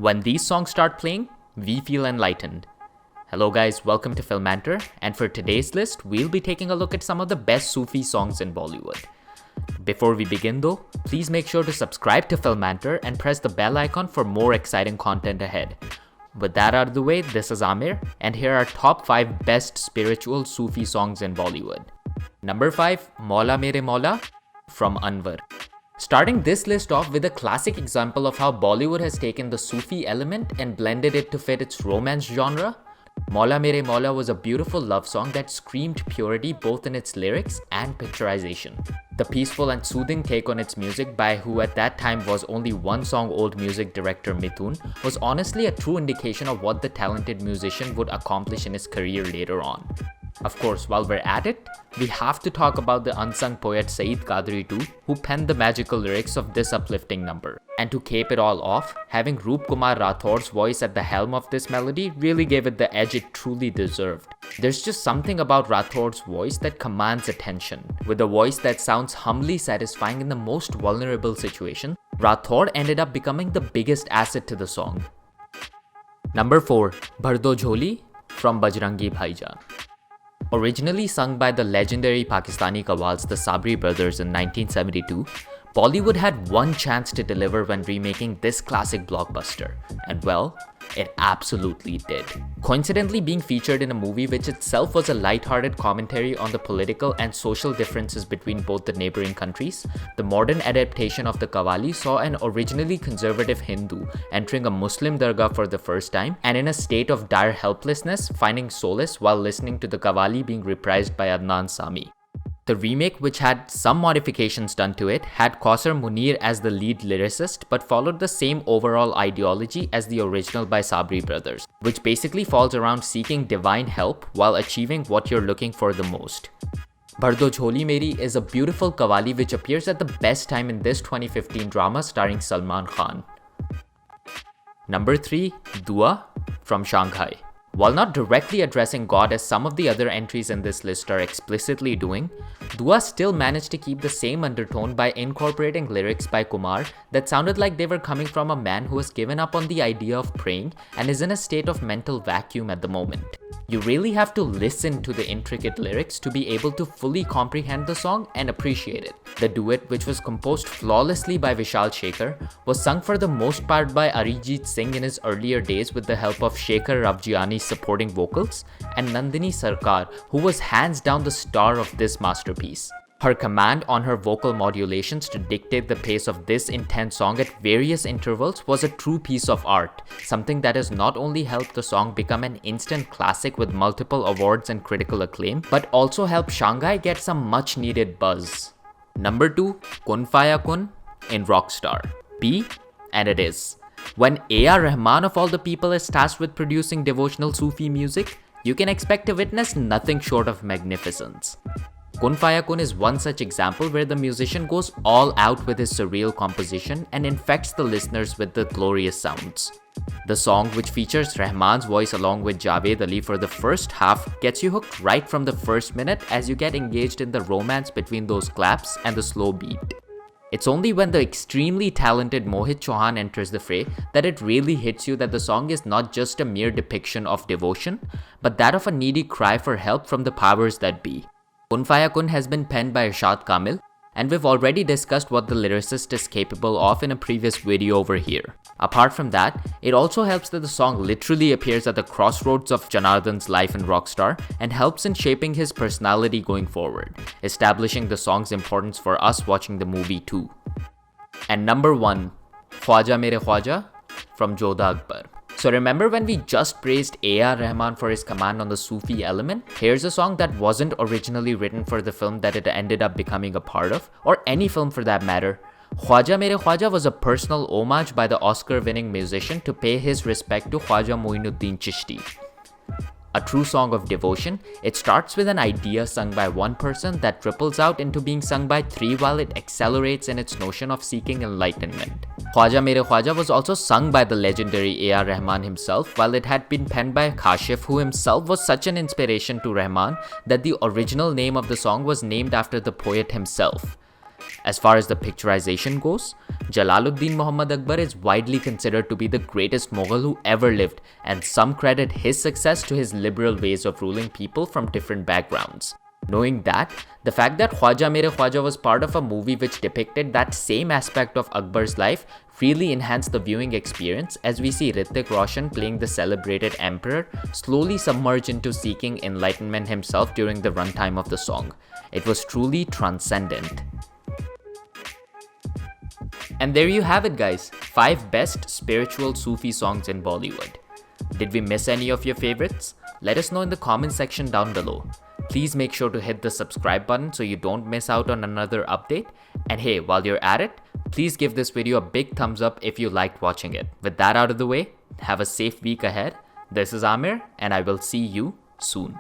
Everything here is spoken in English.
When these songs start playing, we feel enlightened. Hello guys, welcome to Filmanter, and for today's list, we'll be taking a look at some of the best Sufi songs in Bollywood. Before we begin though, please make sure to subscribe to Filmanter and press the bell icon for more exciting content ahead. With that out of the way, this is Amir, and here are top 5 best spiritual Sufi songs in Bollywood. Number 5, Maula Meremola from Anwar. Starting this list off with a classic example of how Bollywood has taken the Sufi element and blended it to fit its romance genre, Maula Meremola was a beautiful love song that screamed purity both in its lyrics and picturization. The peaceful and soothing take on its music by who at that time was only one song old music director Mithun was honestly a true indication of what the talented musician would accomplish in his career later on. Of course, while we're at it, we have to talk about the unsung poet Saeed Qadri too, who penned the magical lyrics of this uplifting number. And to cape it all off, having Roop Kumar Rathor's voice at the helm of this melody really gave it the edge it truly deserved. There's just something about Rathor's voice that commands attention. With a voice that sounds humbly satisfying in the most vulnerable situation, Rathor ended up becoming the biggest asset to the song. Number 4, Bhardojoli from Bajrangi Bhaijaan. Originally sung by the legendary Pakistani Qawwals the Sabri brothers in 1972, Bollywood had one chance to deliver when remaking this classic blockbuster, and well, it absolutely did. Coincidentally being featured in a movie which itself was a light-hearted commentary on the political and social differences between both the neighboring countries, the modern adaptation of the Qawwali saw an originally conservative Hindu entering a Muslim dargah for the first time and in a state of dire helplessness finding solace while listening to the Qawwali being reprised by Adnan Sami. The remake, which had some modifications done to it, had Kausar Munir as the lead lyricist but followed the same overall ideology as the original by Sabri brothers, which basically falls around seeking divine help while achieving what you're looking for the most. Bhardojoli Meri is a beautiful Qawwali which appears at the best time in this 2015 drama starring Salman Khan. Number 3, Duaa from Shanghai. While not directly addressing God as some of the other entries in this list are explicitly doing, Duaa still managed to keep the same undertone by incorporating lyrics by Kumar that sounded like they were coming from a man who has given up on the idea of praying and is in a state of mental vacuum at the moment. You really have to listen to the intricate lyrics to be able to fully comprehend the song and appreciate it. The duet, which was composed flawlessly by Vishal Shekhar, was sung for the most part by Arijit Singh in his earlier days with the help of Shekhar Rabjiani's supporting vocals and Nandini Sarkar, who was hands down the star of this masterpiece. Her command on her vocal modulations to dictate the pace of this intense song at various intervals was a true piece of art, something that has not only helped the song become an instant classic with multiple awards and critical acclaim, but also helped Shanghai get some much needed buzz. Number 2, Kunfayakun in Rockstar. B, and it is. When A.R. Rahman of all the people is tasked with producing devotional Sufi music, you can expect to witness nothing short of magnificence. Kunfayakun is one such example where the musician goes all out with his surreal composition and infects the listeners with the glorious sounds. The song, which features Rahman's voice along with Javed Ali for the first half, gets you hooked right from the first minute as you get engaged in the romance between those claps and the slow beat. It's only when the extremely talented Mohit Chauhan enters the fray that it really hits you that the song is not just a mere depiction of devotion, but that of a needy cry for help from the powers that be. Kunfayakun has been penned by Irshad Kamil, and we've already discussed what the lyricist is capable of in a previous video over here. Apart from that, it also helps that the song literally appears at the crossroads of Janardhan's life in Rockstar and helps in shaping his personality going forward, establishing the song's importance for us watching the movie too. And number 1, Huaja Mere Huaja from Jodha Akbar. So remember when we just praised A.R. Rahman for his command on the Sufi element? Here's a song that wasn't originally written for the film that it ended up becoming a part of, or any film for that matter. Huaja Mere Huaja was a personal homage by the Oscar-winning musician to pay his respect to Khwaja Moinuddin Chishti. A true song of devotion, it starts with an idea sung by one person that ripples out into being sung by 3 while it accelerates in its notion of seeking enlightenment. Huaja Mere Huaja was also sung by the legendary A.R. Rahman himself, while it had been penned by Kashif, who himself was such an inspiration to Rahman that the original name of the song was named after the poet himself. As far as the picturization goes, Jalaluddin Muhammad Akbar is widely considered to be the greatest Mughal who ever lived, and some credit his success to his liberal ways of ruling people from different backgrounds. Knowing that, the fact that Huaja Merahajja was part of a movie which depicted that same aspect of Akbar's life really enhanced the viewing experience, as we see Hrithik Roshan playing the celebrated emperor slowly submerge into seeking enlightenment himself during the runtime of the song. It was truly transcendent. And there you have it, guys, 5 best spiritual Sufi songs in Bollywood. Did we miss any of your favorites? Let us know in the comment section down below. Please make sure to hit the subscribe button so you don't miss out on another update. And hey, while you're at it, please give this video a big thumbs up if you liked watching it. With that out of the way, have a safe week ahead. This is Amir, and I will see you soon.